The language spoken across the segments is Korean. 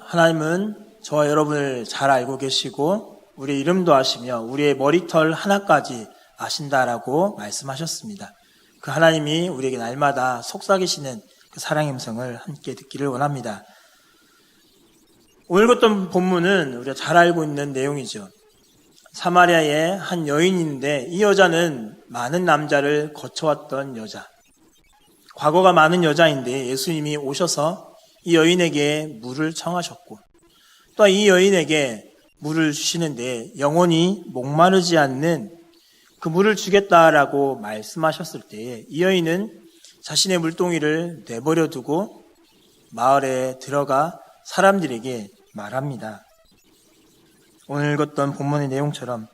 하나님은 저와 여러분을 잘 알고 계시고 우리의 이름도 아시며 우리의 머리털 하나까지 아신다라고 말씀하셨습니다. 그 하나님이 우리에게 날마다 속삭이시는 그 사랑의 음성을 함께 듣기를 원합니다. 오늘 읽었던 본문은 우리가 잘 알고 있는 내용이죠. 사마리아에 한 여인인데 이 여자는 많은 남자를 거쳐왔던 여자, 과거가 많은 여자인데 예수님이 오셔서 이 여인에게 물을 청하셨고 또 이 여인에게 물을 주시는데 영원히 목마르지 않는 그 물을 주겠다라고 말씀하셨을 때에 이 여인은 자신의 물동이를 내버려 두고 마을에 들어가 사람들에게 말합니다. 오늘 읽었던 본문의 내용처럼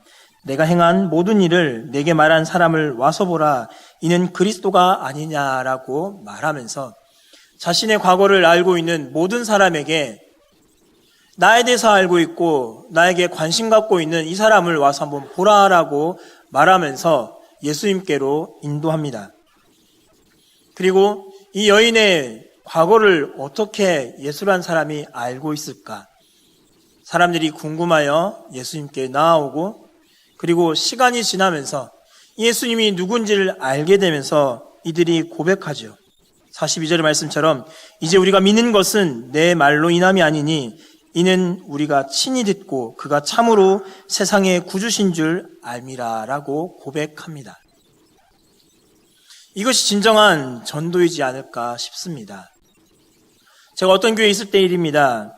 내가 행한 모든 일을 내게 말한 사람을 와서 보라, 이는 그리스도가 아니냐라고 말하면서 자신의 과거를 알고 있는 모든 사람에게 나에 대해서 알고 있고 나에게 관심 갖고 있는 이 사람을 와서 한번 보라라고 말하면서 예수님께로 인도합니다. 그리고 이 여인의 과거를 어떻게 예수란 사람이 알고 있을까? 사람들이 궁금하여 예수님께 나아오고 그리고 시간이 지나면서 예수님이 누군지를 알게 되면서 이들이 고백하죠. 42절의 말씀처럼 이제 우리가 믿는 것은 내 말로 인함이 아니니 이는 우리가 친히 듣고 그가 참으로 세상의 구주신 줄 알미라라고 고백합니다. 이것이 진정한 전도이지 않을까 싶습니다. 제가 어떤 교회에 있을 때 일입니다.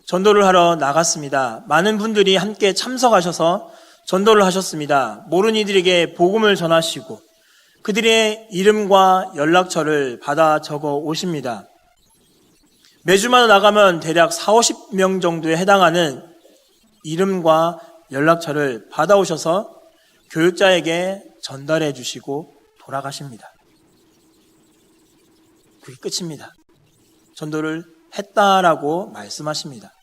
전도를 하러 나갔습니다. 많은 분들이 함께 참석하셔서 전도를 하셨습니다. 모르는 이들에게 복음을 전하시고 그들의 이름과 연락처를 받아 적어 오십니다. 매주마다 나가면 대략 40-50명 정도에 해당하는 이름과 연락처를 받아오셔서 교육자에게 전달해 주시고 돌아가십니다. 그게 끝입니다. 전도를 했다라고 말씀하십니다.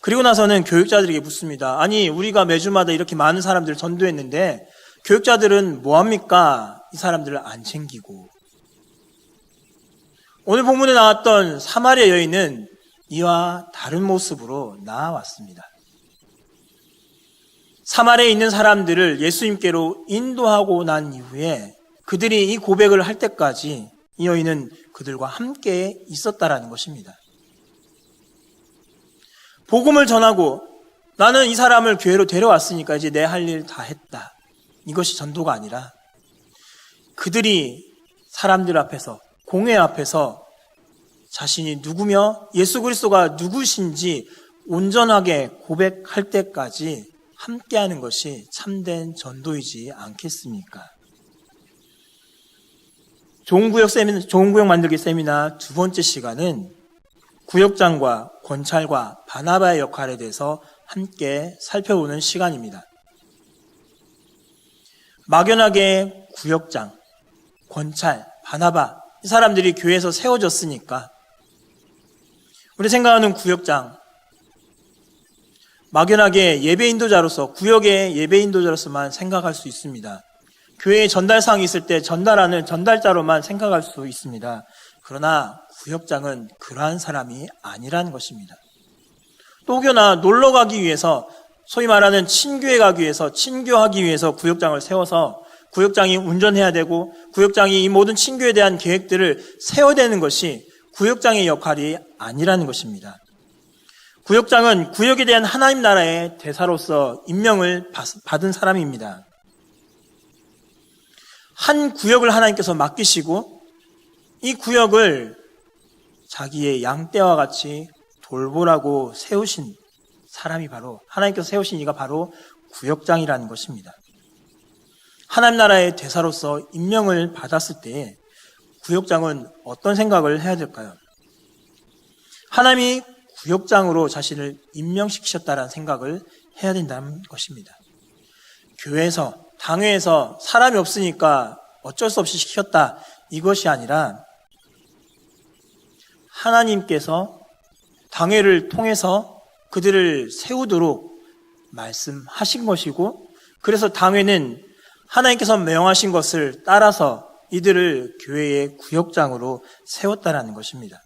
그리고 나서는 교육자들에게 묻습니다. 아니, 우리가 매주마다 이렇게 많은 사람들을 전도했는데 교육자들은 뭐합니까? 이 사람들을 안 챙기고. 오늘 본문에 나왔던 사마리아 여인은 이와 다른 모습으로 나아왔습니다. 사마리아에 있는 사람들을 예수님께로 인도하고 난 이후에 그들이 이 고백을 할 때까지 이 여인은 그들과 함께 있었다라는 것입니다. 복음을 전하고 나는 이 사람을 교회로 데려왔으니까 이제 내 할 일 다 했다. 이것이 전도가 아니라 그들이 사람들 앞에서 공회 앞에서 자신이 누구며 예수 그리스도가 누구신지 온전하게 고백할 때까지 함께하는 것이 참된 전도이지 않겠습니까? 좋은 구역 만들기 세미나 두 번째 시간은 구역장과 권찰과 바나바의 역할에 대해서 함께 살펴보는 시간입니다. 막연하게 구역장, 권찰, 바나바 이 사람들이 교회에서 세워졌으니까 우리 생각하는 구역장, 막연하게 예배인도자로서 구역의 예배인도자로서만 생각할 수 있습니다. 교회에 전달상이 있을 때 전달하는 전달자로만 생각할 수 있습니다. 그러나 구역장은 그러한 사람이 아니라는 것입니다. 또 혹여나 놀러 가기 위해서 소위 말하는 친교에 가기 위해서 친교하기 위해서 구역장을 세워서 구역장이 운전해야 되고 구역장이 이 모든 친교에 대한 계획들을 세워야 되는 것이 구역장의 역할이 아니라는 것입니다. 구역장은 구역에 대한 하나님 나라의 대사로서 임명을 받은 사람입니다. 한 구역을 하나님께서 맡기시고 이 구역을 자기의 양떼와 같이 돌보라고 세우신 사람이 바로 하나님께서 세우신 이가 바로 구역장이라는 것입니다. 하나님 나라의 대사로서 임명을 받았을 때 구역장은 어떤 생각을 해야 될까요? 하나님이 구역장으로 자신을 임명시키셨다는 생각을 해야 된다는 것입니다. 교회에서, 당회에서 사람이 없으니까 어쩔 수 없이 시켰다 이것이 아니라 하나님께서 당회를 통해서 그들을 세우도록 말씀하신 것이고 그래서 당회는 하나님께서 명하신 것을 따라서 이들을 교회의 구역장으로 세웠다라는 것입니다.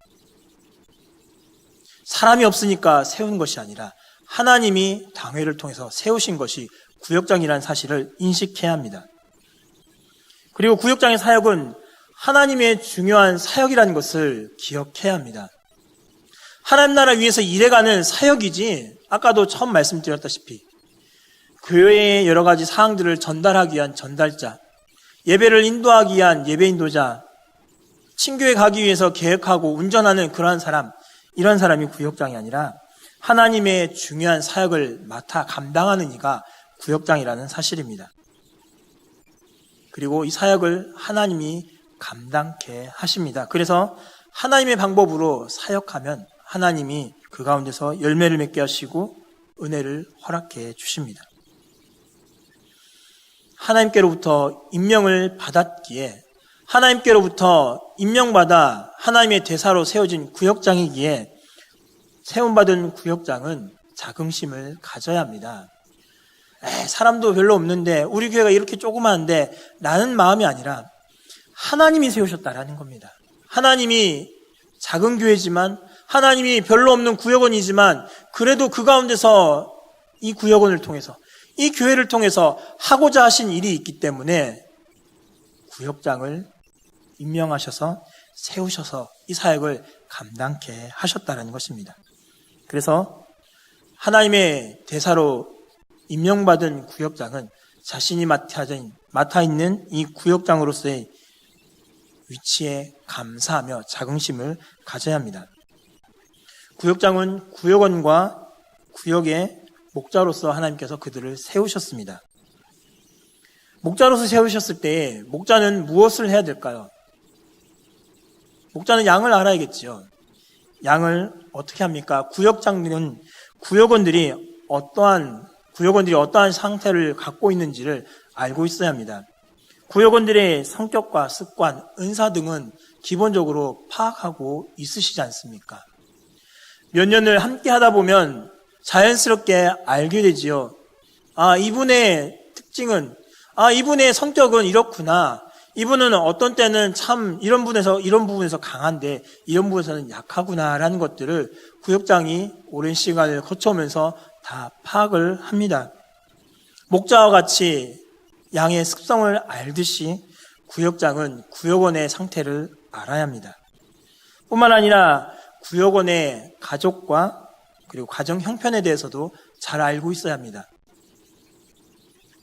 사람이 없으니까 세운 것이 아니라 하나님이 당회를 통해서 세우신 것이 구역장이라는 사실을 인식해야 합니다. 그리고 구역장의 사역은 하나님의 중요한 사역이라는 것을 기억해야 합니다. 하나님 나라 위에서 일해가는 사역이지, 아까도 처음 말씀드렸다시피 교회의 여러 가지 사항들을 전달하기 위한 전달자, 예배를 인도하기 위한 예배 인도자, 친교에 가기 위해서 계획하고 운전하는 그러한 사람, 이런 사람이 구역장이 아니라 하나님의 중요한 사역을 맡아 감당하는 이가 구역장이라는 사실입니다. 그리고 이 사역을 하나님이 감당케 하십니다. 그래서 하나님의 방법으로 사역하면 하나님이 그 가운데서 열매를 맺게 하시고 은혜를 허락해 주십니다. 하나님께로부터 임명을 받았기에, 하나님께로부터 임명받아 하나님의 대사로 세워진 구역장이기에 세움받은 구역장은 자긍심을 가져야 합니다. 사람도 별로 없는데 우리 교회가 이렇게 조그마한데 라는 마음이 아니라 하나님이 세우셨다라는 겁니다. 하나님이 작은 교회지만, 하나님이 별로 없는 구역원이지만 그래도 그 가운데서 이 구역원을 통해서, 이 교회를 통해서 하고자 하신 일이 있기 때문에 구역장을 임명하셔서 세우셔서 이 사역을 감당케 하셨다는 것입니다. 그래서 하나님의 대사로 임명받은 구역장은 자신이 맡아 있는 이 구역장으로서의 위치에 감사하며 자긍심을 가져야 합니다. 구역장은 구역원과 구역의 목자로서 하나님께서 그들을 세우셨습니다. 목자로서 세우셨을 때 목자는 무엇을 해야 될까요? 목자는 양을 알아야겠지요. 양을 어떻게 합니까? 구역장들은 구역원들이 어떠한 상태를 갖고 있는지를 알고 있어야 합니다. 구역원들의 성격과 습관, 은사 등은 기본적으로 파악하고 있으시지 않습니까? 몇 년을 함께 하다 보면 자연스럽게 알게 되지요. 이분의 특징은, 이분의 성격은 이렇구나. 이분은 어떤 때는 참 이런 부분에서 강한데 이런 부분에서는 약하구나라는 것들을 구역장이 오랜 시간을 거쳐오면서 다 파악을 합니다. 목자와 같이 양의 습성을 알듯이 구역장은 구역원의 상태를 알아야 합니다. 뿐만 아니라 구역원의 가족과 그리고 가정 형편에 대해서도 잘 알고 있어야 합니다.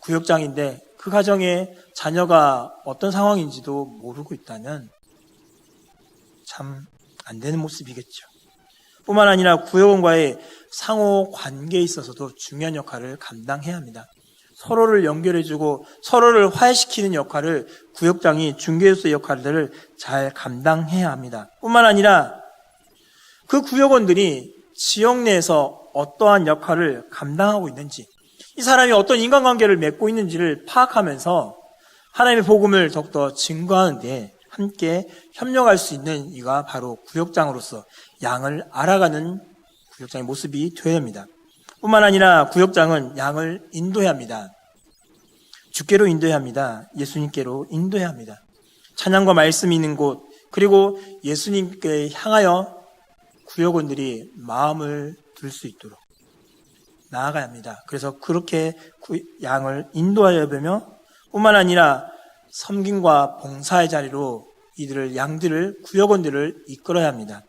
구역장인데 그 가정에 자녀가 어떤 상황인지도 모르고 있다면 참 안 되는 모습이겠죠. 뿐만 아니라 구역원과의 상호 관계에 있어서도 중요한 역할을 감당해야 합니다. 서로를 연결해주고 서로를 화해시키는 역할을 구역장이 중개로서의 역할들을 잘 감당해야 합니다. 뿐만 아니라 그 구역원들이 지역 내에서 어떠한 역할을 감당하고 있는지, 이 사람이 어떤 인간관계를 맺고 있는지를 파악하면서 하나님의 복음을 더욱더 증거하는 데 함께 협력할 수 있는 이가 바로 구역장으로서 양을 알아가는 구역장의 모습이 되어야 합니다. 뿐만 아니라 구역장은 양을 인도해야 합니다. 주께로 인도해야 합니다. 예수님께로 인도해야 합니다. 찬양과 말씀이 있는 곳, 그리고 예수님께 향하여 구역원들이 마음을 둘 수 있도록 나아가야 합니다. 그래서 그렇게 양을 인도하여 보며 뿐만 아니라 섬김과 봉사의 자리로 양들을, 구역원들을 이끌어야 합니다.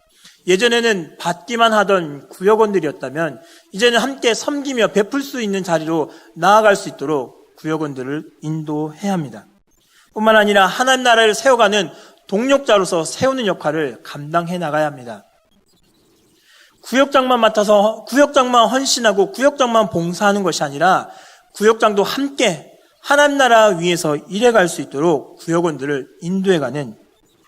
예전에는 받기만 하던 구역원들이었다면 이제는 함께 섬기며 베풀 수 있는 자리로 나아갈 수 있도록 구역원들을 인도해야 합니다. 뿐만 아니라 하나님 나라를 세워가는 동력자로서 세우는 역할을 감당해 나가야 합니다. 구역장만 맡아서 구역장만 헌신하고 구역장만 봉사하는 것이 아니라 구역장도 함께 하나님 나라 위에서 일해갈 수 있도록 구역원들을 인도해가는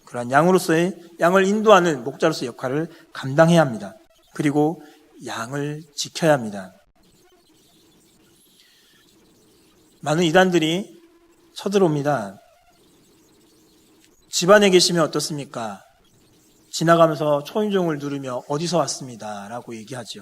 그러한 양을 인도하는 목자로서의 역할을 감당해야 합니다. 그리고 양을 지켜야 합니다. 많은 이단들이 쳐들어옵니다. 집안에 계시면 어떻습니까? 지나가면서 초인종을 누르며 어디서 왔습니다 라고 얘기하죠.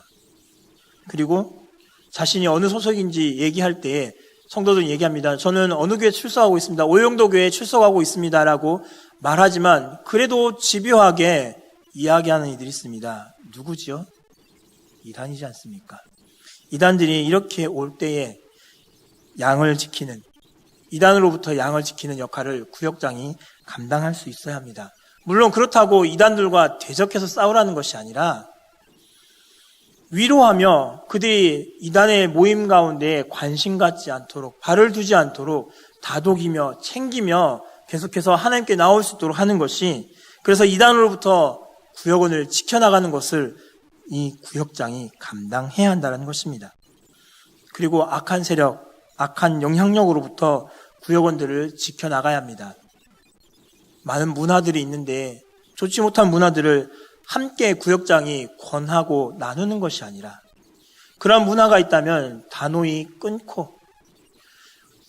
그리고 자신이 어느 소속인지 얘기할 때 성도들은 얘기합니다. 저는 어느 교회에 출석하고 있습니다. 오영도 교회에 출석하고 있습니다 라고 말하지만 그래도 집요하게 이야기하는 이들이 있습니다. 누구지요? 이단이지 않습니까? 이단들이 이렇게 올 때에 양을 지키는, 이단으로부터 양을 지키는 역할을 구역장이 감당할 수 있어야 합니다. 물론 그렇다고 이단들과 대적해서 싸우라는 것이 아니라 위로하며 그들이 이단의 모임 가운데 관심 갖지 않도록, 발을 두지 않도록 다독이며 챙기며 계속해서 하나님께 나올 수 있도록 하는 것이, 그래서 이단으로부터 구역원을 지켜나가는 것을 이 구역장이 감당해야 한다는 것입니다. 그리고 악한 세력, 악한 영향력으로부터 구역원들을 지켜나가야 합니다. 많은 문화들이 있는데 좋지 못한 문화들을 함께 구역장이 권하고 나누는 것이 아니라, 그런 문화가 있다면 단호히 끊고,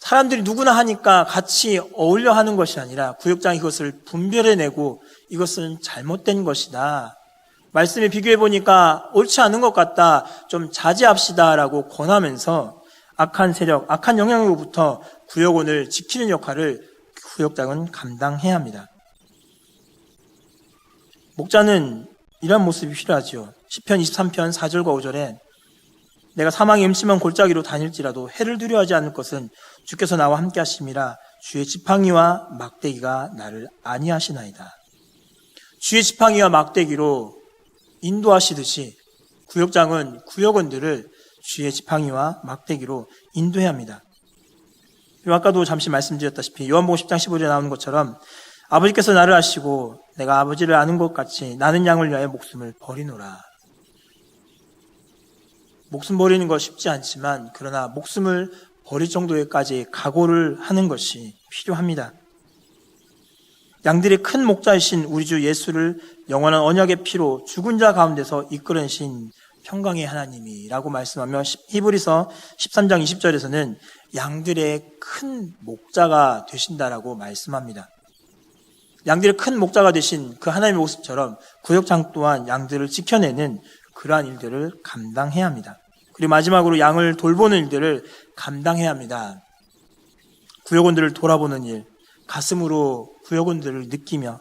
사람들이 누구나 하니까 같이 어울려 하는 것이 아니라 구역장이 그것을 분별해내고 이것은 잘못된 것이다, 말씀에 비교해 보니까 옳지 않은 것 같다, 좀 자제합시다라고 권하면서 악한 세력, 악한 영향으로부터 구역원을 지키는 역할을 구역장은 감당해야 합니다. 목자는 이런 모습이 필요하죠. 시편 23편 4절과 5절에 내가 사망의 음침한 골짜기로 다닐지라도 해를 두려워하지 않을 것은 주께서 나와 함께 하심이라. 주의 지팡이와 막대기가 나를 안위하시나이다. 주의 지팡이와 막대기로 인도하시듯이 구역장은 구역원들을 주의 지팡이와 막대기로 인도해야 합니다. 아까도 잠시 말씀드렸다시피 요한복음 10장 15절에 나오는 것처럼 아버지께서 나를 아시고 내가 아버지를 아는 것 같이 나는 양을 위하여 목숨을 버리노라. 목숨 버리는 거 쉽지 않지만 그러나 목숨을 버릴 정도에까지 각오를 하는 것이 필요합니다. 양들의 큰 목자이신 우리 주 예수를 영원한 언약의 피로 죽은 자 가운데서 이끌어내신 평강의 하나님이라고 말씀하며 히브리서 13장 20절에서는 양들의 큰 목자가 되신다라고 말씀합니다. 양들의 큰 목자가 되신 그 하나님의 모습처럼 구역장 또한 양들을 지켜내는 그러한 일들을 감당해야 합니다. 그리고 마지막으로 양을 돌보는 일들을 감당해야 합니다. 구역원들을 돌아보는 일, 가슴으로 구역원들을 느끼며,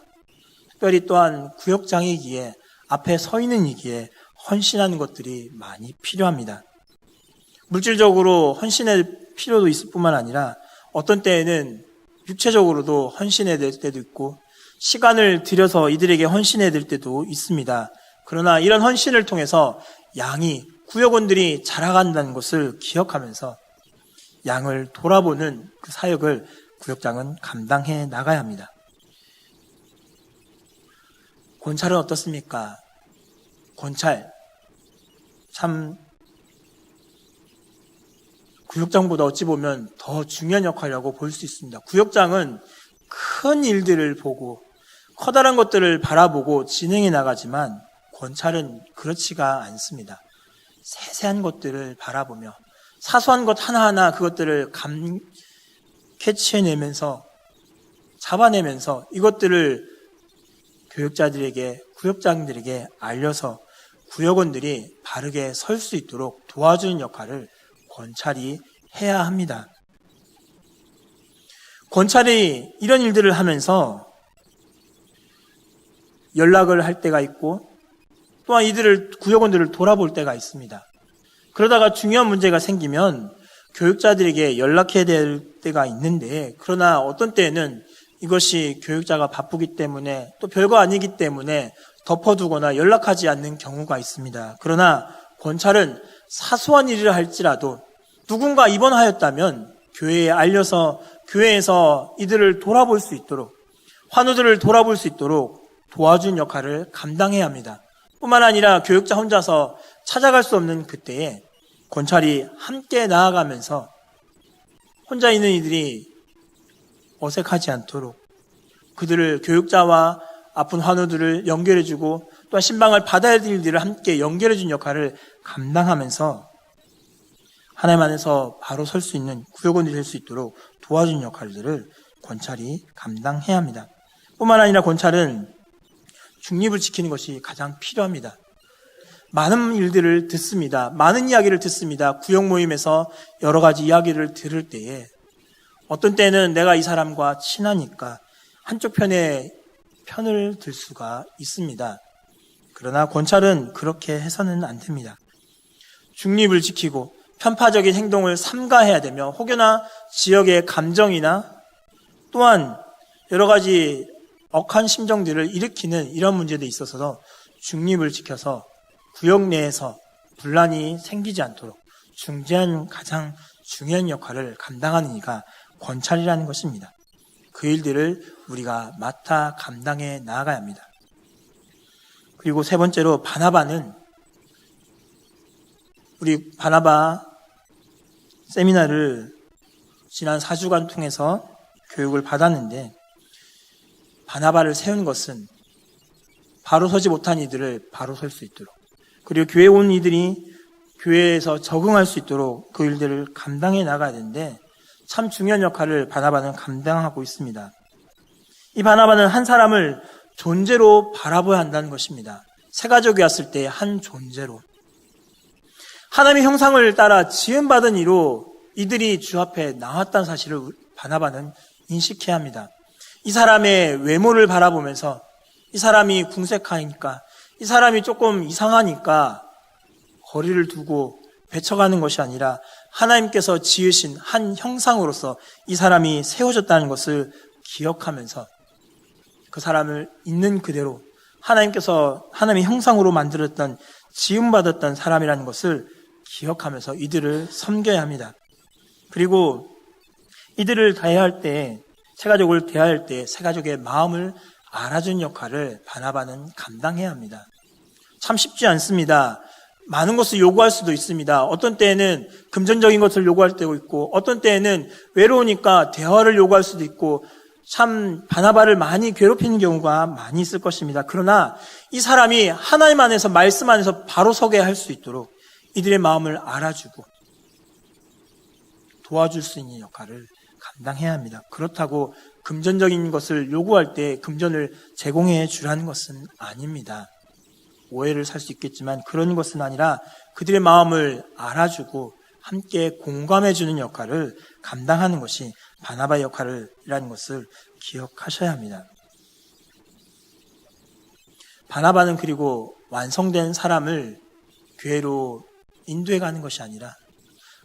특별히 또한 구역장이기에 앞에 서 있는 이기에 헌신하는 것들이 많이 필요합니다. 물질적으로 헌신할 필요도 있을 뿐만 아니라 어떤 때에는 육체적으로도 헌신해야 될 때도 있고 시간을 들여서 이들에게 헌신해야 될 때도 있습니다. 그러나 이런 헌신을 통해서 양이, 구역원들이 자라간다는 것을 기억하면서 양을 돌아보는 그 사역을 구역장은 감당해 나가야 합니다. 권찰은 어떻습니까? 권찰, 참 구역장보다 어찌 보면 더 중요한 역할이라고 볼 수 있습니다. 구역장은 큰 일들을 보고 커다란 것들을 바라보고 진행해 나가지만 권찰은 그렇지가 않습니다. 세세한 것들을 바라보며 사소한 것 하나하나 그것들을 캐치해내면서 잡아내면서 이것들을 교육자들에게, 구역장들에게 알려서 구역원들이 바르게 설 수 있도록 도와주는 역할을 권찰이 해야 합니다. 권찰이 이런 일들을 하면서 연락을 할 때가 있고 또한 이들을, 구역원들을 돌아볼 때가 있습니다. 그러다가 중요한 문제가 생기면 교육자들에게 연락해야 될 때가 있는데, 그러나 어떤 때에는 이것이 교육자가 바쁘기 때문에 또 별거 아니기 때문에 덮어두거나 연락하지 않는 경우가 있습니다. 그러나 권찰은 사소한 일을 할지라도 누군가 입원하였다면 교회에 알려서 교회에서 이들을 돌아볼 수 있도록, 환우들을 돌아볼 수 있도록 도와준 역할을 감당해야 합니다. 뿐만 아니라 교육자 혼자서 찾아갈 수 없는 그때에 권찰이 함께 나아가면서 혼자 있는 이들이 어색하지 않도록 그들을, 교육자와 아픈 환우들을 연결해주고 또한 신방을 받아야 될 일들을 함께 연결해준 역할을 감당하면서 하나님 안에서 바로 설 수 있는 구역원이 될 수 있도록 도와준 역할들을 권찰이 감당해야 합니다. 뿐만 아니라 권찰은 중립을 지키는 것이 가장 필요합니다. 많은 일들을 듣습니다. 많은 이야기를 듣습니다. 구역 모임에서 여러 가지 이야기를 들을 때에 어떤 때는 내가 이 사람과 친하니까 한쪽 편을 들 수가 있습니다. 그러나 권찰은 그렇게 해서는 안 됩니다. 중립을 지키고 편파적인 행동을 삼가해야 되며 혹여나 지역의 감정이나 또한 여러 가지 억한 심정들을 일으키는 이런 문제도 있어서 중립을 지켜서 구역 내에서 분란이 생기지 않도록 중재하는 가장 중요한 역할을 감당하는 이가 권찰이라는 것입니다. 그 일들을 우리가 맡아 감당해 나아가야 합니다. 그리고 세 번째로 바나바는 우리 바나바 세미나를 지난 4주간 통해서 교육을 받았는데 바나바를 세운 것은 바로 서지 못한 이들을 바로 설 수 있도록 그리고 교회에 온 이들이 교회에서 적응할 수 있도록 그 일들을 감당해 나가야 되는데 참 중요한 역할을 바나바는 감당하고 있습니다. 이 바나바는 한 사람을 존재로 바라봐야 한다는 것입니다. 새 가족이 왔을 때 한 존재로 하나님의 형상을 따라 지음받은 이로 이들이 주 앞에 나왔다는 사실을 바나바는 인식해야 합니다. 이 사람의 외모를 바라보면서 이 사람이 궁색하니까 이 사람이 조금 이상하니까 거리를 두고 배쳐가는 것이 아니라 하나님께서 지으신 한 형상으로서 이 사람이 세워졌다는 것을 기억하면서 그 사람을 있는 그대로 하나님께서 하나님의 형상으로 만들었던 지음받았던 사람이라는 것을 기억하면서 이들을 섬겨야 합니다. 그리고 이들을 대할 때, 새가족을 대할 때 새가족의 마음을 알아준 역할을 바나바는 감당해야 합니다. 참 쉽지 않습니다. 많은 것을 요구할 수도 있습니다. 어떤 때에는 금전적인 것을 요구할 때도 있고 어떤 때에는 외로우니까 대화를 요구할 수도 있고 참 바나바를 많이 괴롭히는 경우가 많이 있을 것입니다. 그러나 이 사람이 하나님 안에서 말씀 안에서 바로 서게 할 수 있도록 이들의 마음을 알아주고 도와줄 수 있는 역할을 감당해야 합니다. 그렇다고 금전적인 것을 요구할 때 금전을 제공해 주라는 것은 아닙니다. 오해를 살 수 있겠지만 그런 것은 아니라 그들의 마음을 알아주고 함께 공감해주는 역할을 감당하는 것이 바나바의 역할이라는 것을 기억하셔야 합니다. 바나바는 그리고 완성된 사람을 교회로 인도해 가는 것이 아니라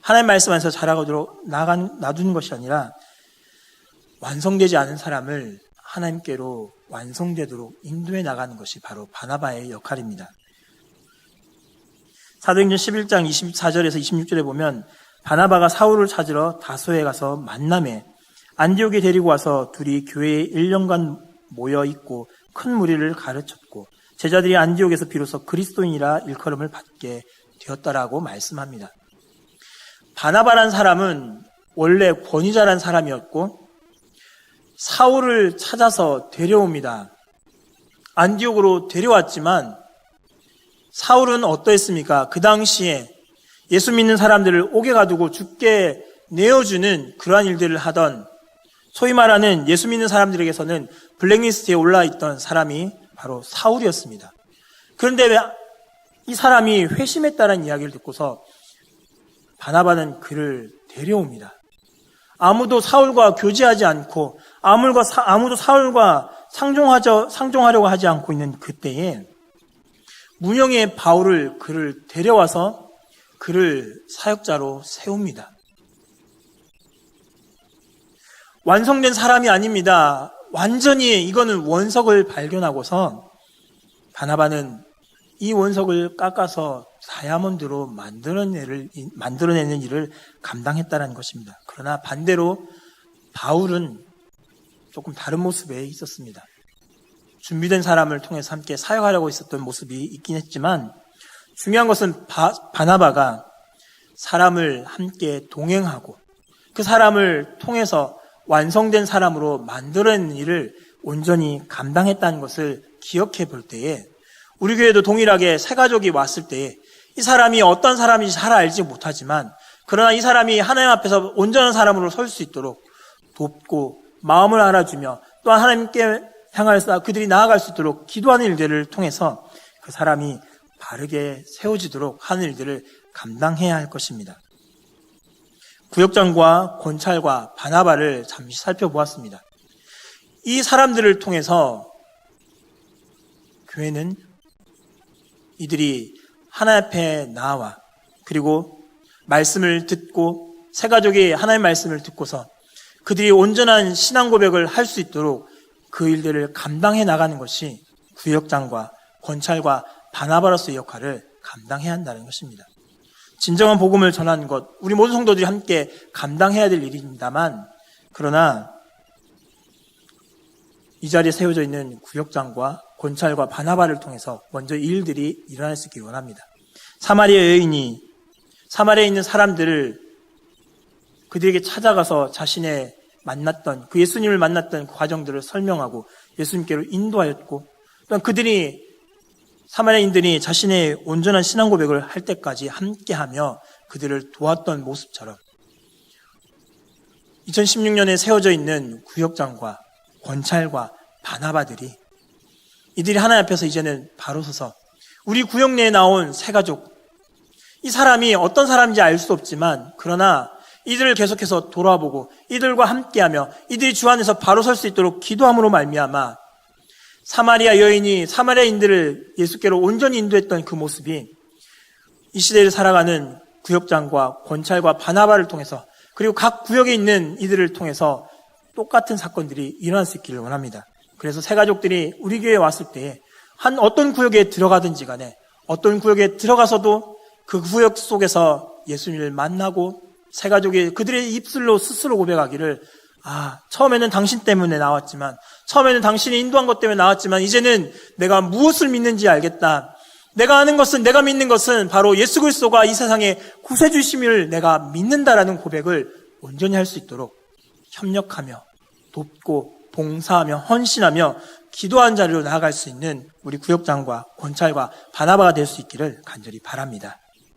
하나님 말씀 안에서 자라가도록 놔두는 것이 아니라 완성되지 않은 사람을 하나님께로 완성되도록 인도해 나가는 것이 바로 바나바의 역할입니다. 사도행전 11장 24절에서 26절에 보면 바나바가 사울을 찾으러 다소에 가서 만남에 안디옥에 데리고 와서 둘이 교회에 1년간 모여 있고 큰 무리를 가르쳤고 제자들이 안디옥에서 비로소 그리스도인이라 일컬음을 받게 되었다라고 말씀합니다. 바나바란 사람은 원래 권위자란 사람이었고 사울을 찾아서 데려옵니다. 안디옥으로 데려왔지만 사울은 어떠했습니까? 그 당시에 예수 믿는 사람들을 옥에 가두고 죽게 내어주는 그러한 일들을 하던 소위 말하는 예수 믿는 사람들에게서는 블랙리스트에 올라있던 사람이 바로 사울이었습니다. 그런데 왜 이 사람이 회심했다는 이야기를 듣고서 바나바는 그를 데려옵니다. 아무도 사울과 교제하지 않고 아무도 사울과 상종하려고 하지 않고 있는 그때에 무명의 바울을 그를 데려와서 그를 사역자로 세웁니다. 완성된 사람이 아닙니다. 완전히 이거는 원석을 발견하고서 바나바는 이 원석을 깎아서 다이아몬드로 만들어내는 일을 감당했다는 것입니다. 그러나 반대로 바울은 조금 다른 모습에 있었습니다. 준비된 사람을 통해서 함께 사역하려고 있었던 모습이 있긴 했지만 중요한 것은 바나바가 사람을 함께 동행하고 그 사람을 통해서 완성된 사람으로 만들어내는 일을 온전히 감당했다는 것을 기억해 볼 때에 우리 교회도 동일하게 새 가족이 왔을 때에 이 사람이 어떤 사람인지 잘 알지 못하지만 그러나 이 사람이 하나님 앞에서 온전한 사람으로 설 수 있도록 돕고 마음을 알아주며 또한 하나님께 향하여서 그들이 나아갈 수 있도록 기도하는 일들을 통해서 그 사람이 바르게 세워지도록 하는 일들을 감당해야 할 것입니다. 구역장과 권찰과 바나바를 잠시 살펴보았습니다. 이 사람들을 통해서 교회는 이들이 하나님 앞에 나와 그리고 말씀을 듣고 새 가족이 하나님의 말씀을 듣고서 그들이 온전한 신앙 고백을 할 수 있도록 그 일들을 감당해 나가는 것이 구역장과 권찰과 바나바로서의 역할을 감당해야 한다는 것입니다. 진정한 복음을 전하는 것, 우리 모든 성도들이 함께 감당해야 될 일입니다만, 그러나 이 자리에 세워져 있는 구역장과 권찰과 바나바를 통해서 먼저 이 일들이 일어날 수 있기를 원합니다. 사마리아 여인이 사마리아에 있는 사람들을 그들에게 찾아가서 자신의 만났던 그 예수님을 만났던 그 과정들을 설명하고 예수님께로 인도하였고, 또한 그들이 사마리아인들이 자신의 온전한 신앙 고백을 할 때까지 함께하며 그들을 도왔던 모습처럼 2016년에 세워져 있는 구역장과 권찰과 바나바들이 이들이 하나님 앞에서 이제는 바로 서서 우리 구역 내에 나온 새 가족, 이 사람이 어떤 사람인지 알 수 없지만 그러나 이들을 계속해서 돌아보고 이들과 함께하며 이들이 주 안에서 바로 설 수 있도록 기도함으로 말미암아 사마리아 여인이 사마리아인들을 예수께로 온전히 인도했던 그 모습이 이 시대를 살아가는 구역장과 권찰과 바나바를 통해서 그리고 각 구역에 있는 이들을 통해서 똑같은 사건들이 일어날 수 있기를 원합니다. 그래서 새 가족들이 우리 교회에 왔을 때 한 어떤 구역에 들어가든지 간에 어떤 구역에 들어가서도 그 구역 속에서 예수님을 만나고 새 가족이 그들의 입술로 스스로 고백하기를 처음에는 당신 때문에 나왔지만 처음에는 당신이 인도한 것 때문에 나왔지만 이제는 내가 무엇을 믿는지 알겠다. 내가 아는 것은 내가 믿는 것은 바로 예수 그리스도가 이 세상의 구세주심을 내가 믿는다라는 고백을 온전히 할 수 있도록 협력하며 돕고 봉사하며 헌신하며 기도한 자리로 나아갈 수 있는 우리 구역장과 권찰과 바나바가 될 수 있기를 간절히 바랍니다.